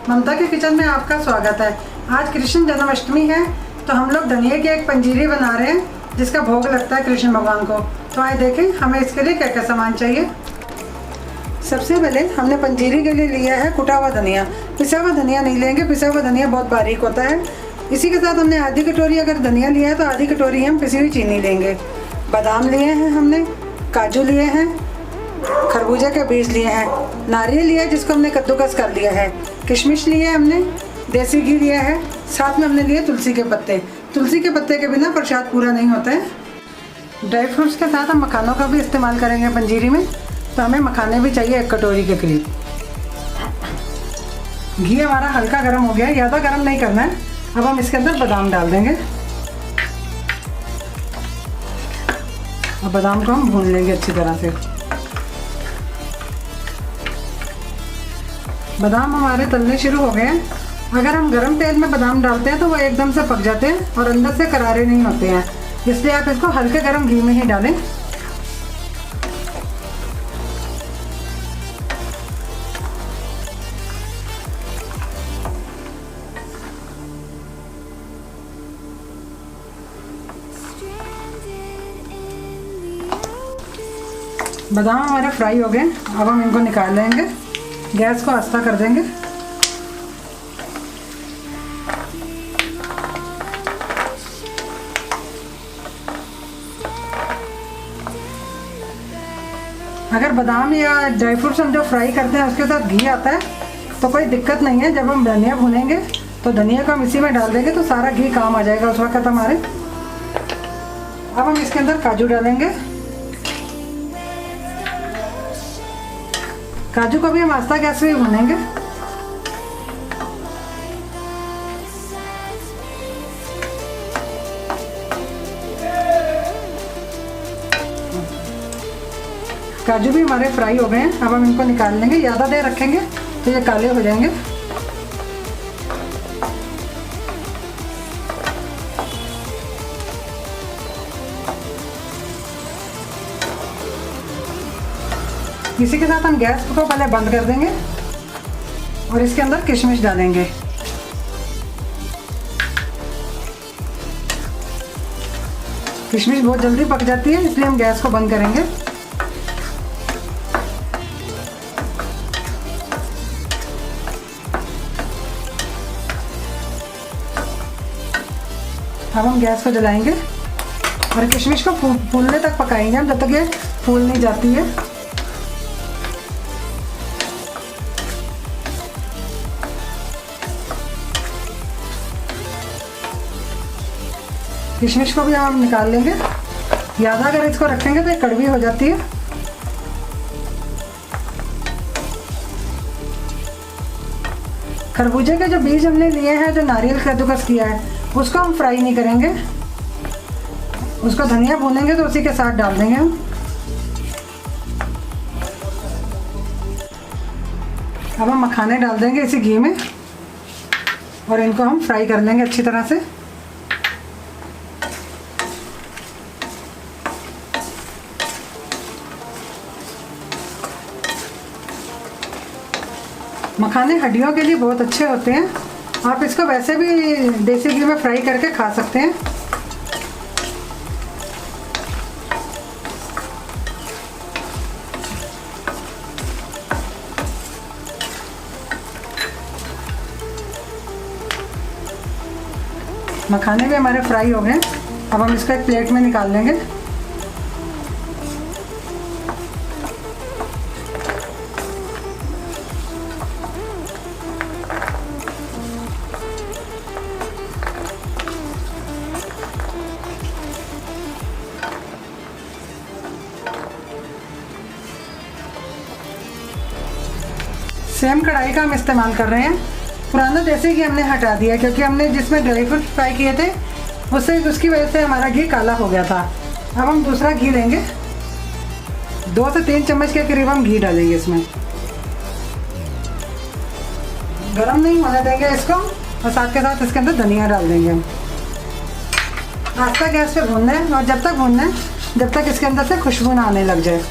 ममता के किचन में आपका स्वागत है। आज कृष्ण जन्माष्टमी है तो हम लोग धनिया की एक पंजीरी बना रहे हैं जिसका भोग लगता है कृष्ण भगवान को। तो आइए देखें हमें इसके लिए क्या क्या सामान चाहिए। सबसे पहले हमने पंजीरी के लिए लिया है कुटा हुआ धनिया। पिसा हुआ धनिया नहीं लेंगे, पिसा हुआ धनिया बहुत बारीक होता है। इसी के साथ हमने आधी कटोरी अगर धनिया लिया है तो आधी कटोरी हम पिसी हुई चीनी लेंगे। बादाम लिए हैं हमने, काजू लिए हैं, खरबूजा के बीज लिए हैं, नारियल लिया है जिसको हमने कद्दूकस कर लिया है, किशमिश लिए हमने, देसी घी लिया है, साथ में हमने लिए तुलसी के पत्ते। तुलसी के पत्ते के बिना प्रसाद पूरा नहीं होता है। ड्राई फ्रूट्स के साथ हम मखानों का भी इस्तेमाल करेंगे पंजीरी में, तो हमें मखाने भी चाहिए 1 कटोरी के करीब। घी हमारा हल्का गर्म हो गया है, ज़्यादा गर्म नहीं करना है। अब हम इसके अंदर बादाम डाल देंगे और बादाम को हम भून लेंगे अच्छी तरह से। बादाम हमारे तलने शुरू हो गए हैं। अगर हम गरम तेल में बादाम डालते हैं तो वो एकदम से पक जाते हैं और अंदर से करारे नहीं होते हैं, इसलिए आप इसको हल्के गरम घी में ही डालें। बादाम हमारे फ्राई हो गए, अब हम इनको निकाल लेंगे। गैस को आस्था कर देंगे। अगर बादाम या ड्राई फ्रूट्स हम जो फ्राई करते हैं उसके साथ घी आता है तो कोई दिक्कत नहीं है। जब हम धनिया भुनेंगे तो धनिया को हम इसी में डाल देंगे तो सारा घी काम आ जाएगा उस वक्त हमारे। अब हम इसके अंदर काजू डालेंगे। काजू को भी हम आस्था गैस पे भुनेंगे। काजू भी हमारे फ्राई हो गए हैं, अब हम इनको निकाल लेंगे। ज़्यादा देर रखेंगे तो ये काले हो जाएंगे। इसी के साथ हम गैस को पहले बंद कर देंगे और इसके अंदर किशमिश डालेंगे। किशमिश बहुत जल्दी पक जाती है इसलिए हम गैस को बंद करेंगे। अब हम गैस को जलाएंगे और किशमिश को फूलने तक पकाएंगे हम, जब तक ये फूल नहीं जाती है। किशमिश को भी हम निकाल लेंगे। ज़्यादा अगर इसको रखेंगे तो ये कड़वी हो जाती है। खरबूजे के जो बीज हमने लिए हैं, जो नारियल कद्दूकस किया है, उसको हम फ्राई नहीं करेंगे। उसको धनिया भूनेंगे तो उसी के साथ डाल देंगे हम। अब हम मखाने डाल देंगे इसी घी में और इनको हम फ्राई कर लेंगे अच्छी तरह से। मखाने हड्डियों के लिए बहुत अच्छे होते हैं। आप इसको वैसे भी देसी घी में फ्राई करके खा सकते हैं। मखाने भी हमारे फ्राई हो गए, अब हम इसको एक प्लेट में निकाल लेंगे। सेम कढ़ाई का हम इस्तेमाल कर रहे हैं। पुराना देसी घी हमने हटा दिया क्योंकि हमने जिसमें ड्राई फ्रूट फ्राई किए थे उसकी वजह से हमारा घी काला हो गया था। अब हम दूसरा घी लेंगे, 2 से 3 चम्मच के करीब हम घी डालेंगे इसमें। गरम नहीं होने देंगे इसको और साथ के साथ इसके अंदर धनिया डाल देंगे हम। आस्था गैस पे भूनना है और जब तक भूनना है जब तक इसके अंदर से खुशबू ना आने लग जाए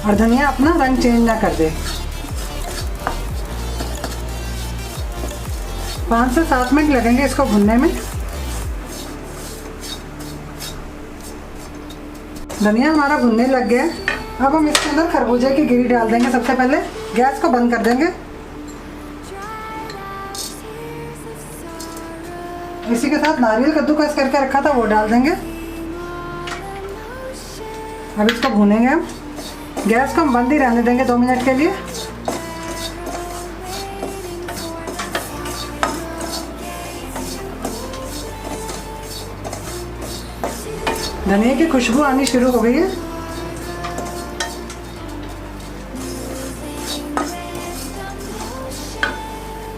और धनिया अपना रंग चेंज ना कर दे। 5 से 7 मिनट लगेंगे इसको भुनने में। धनिया हमारा भुनने लग गया। अब हम इसके अंदर खरबूजे की गिरी डाल देंगे। सबसे पहले गैस को बंद कर देंगे। इसी के साथ नारियल कद्दूकस करके रखा था वो डाल देंगे। अब इसको भूनेंगे हम। गैस को हम बंद ही रहने देंगे 2 मिनट के लिए। धनिया की खुशबू आनी शुरू हो गई है।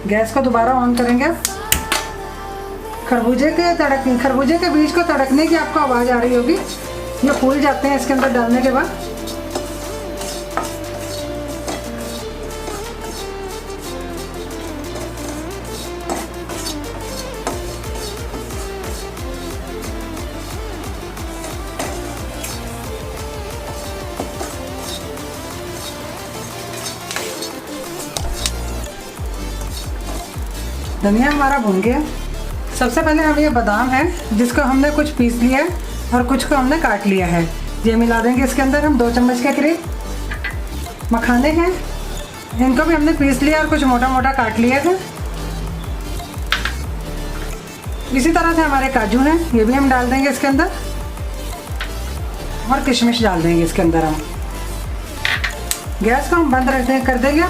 गैस को दोबारा ऑन करेंगे। खरबूजे के बीज को तड़कने की आपको आवाज़ आ रही होगी। ये फूल जाते हैं इसके अंदर डालने के बाद। धनिया हमारा भून गया। सबसे पहले हम ये बादाम है जिसको हमने कुछ पीस लिया है और कुछ को हमने काट लिया है, ये मिला देंगे इसके अंदर हम 2 चम्मच के करीब। मखाने हैं, इनको भी हमने पीस लिया और कुछ मोटा मोटा काट लिया है। इसी तरह से हमारे काजू हैं, ये भी हम डाल देंगे इसके अंदर। और किशमिश डाल देंगे इसके अंदर हम। गैस को हम बंद कर देंगे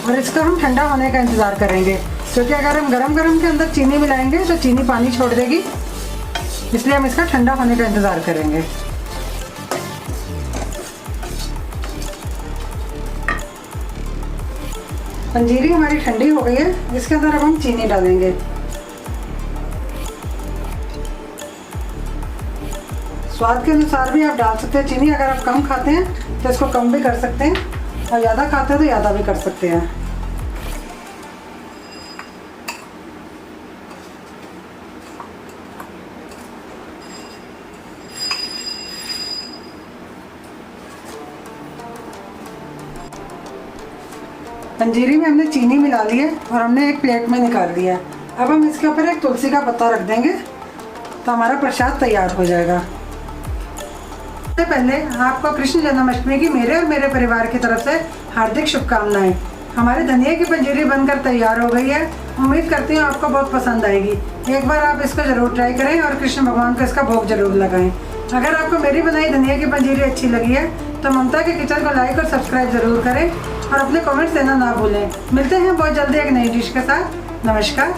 और इसको हम ठंडा होने का इंतज़ार करेंगे, क्योंकि अगर हम गरम के अंदर चीनी मिलाएंगे तो चीनी पानी छोड़ देगी, इसलिए हम इसका ठंडा होने का इंतज़ार करेंगे। पंजीरी हमारी ठंडी हो गई है, इसके अंदर अब हम चीनी डालेंगे। स्वाद के अनुसार भी आप डाल सकते हैं चीनी। अगर आप कम खाते हैं तो इसको कम भी कर सकते हैं और ज़्यादा खाते हैं तो ज़्यादा भी कर सकते हैं। पंजीरी में हमने चीनी मिला ली है और हमने एक प्लेट में निकाल दिया है। अब हम इसके ऊपर एक तुलसी का पत्ता रख देंगे तो हमारा प्रसाद तैयार हो जाएगा। सबसे पहले आपको कृष्ण जन्माष्टमी की मेरे और मेरे परिवार की तरफ से हार्दिक शुभकामनाएं। हमारी धनिया की पंजीरी बनकर तैयार हो गई है। उम्मीद करती हूँ आपको बहुत पसंद आएगी। एक बार आप इसको ज़रूर ट्राई करें और कृष्ण भगवान को इसका भोग जरूर लगाएं। अगर आपको मेरी बनाई धनिया की पंजीरी अच्छी लगी है तो ममता के किचन को लाइक और सब्सक्राइब जरूर करें और अपने कमेंट्स देना ना भूलें। मिलते हैं बहुत जल्दी एक नई डिश के साथ। नमस्कार।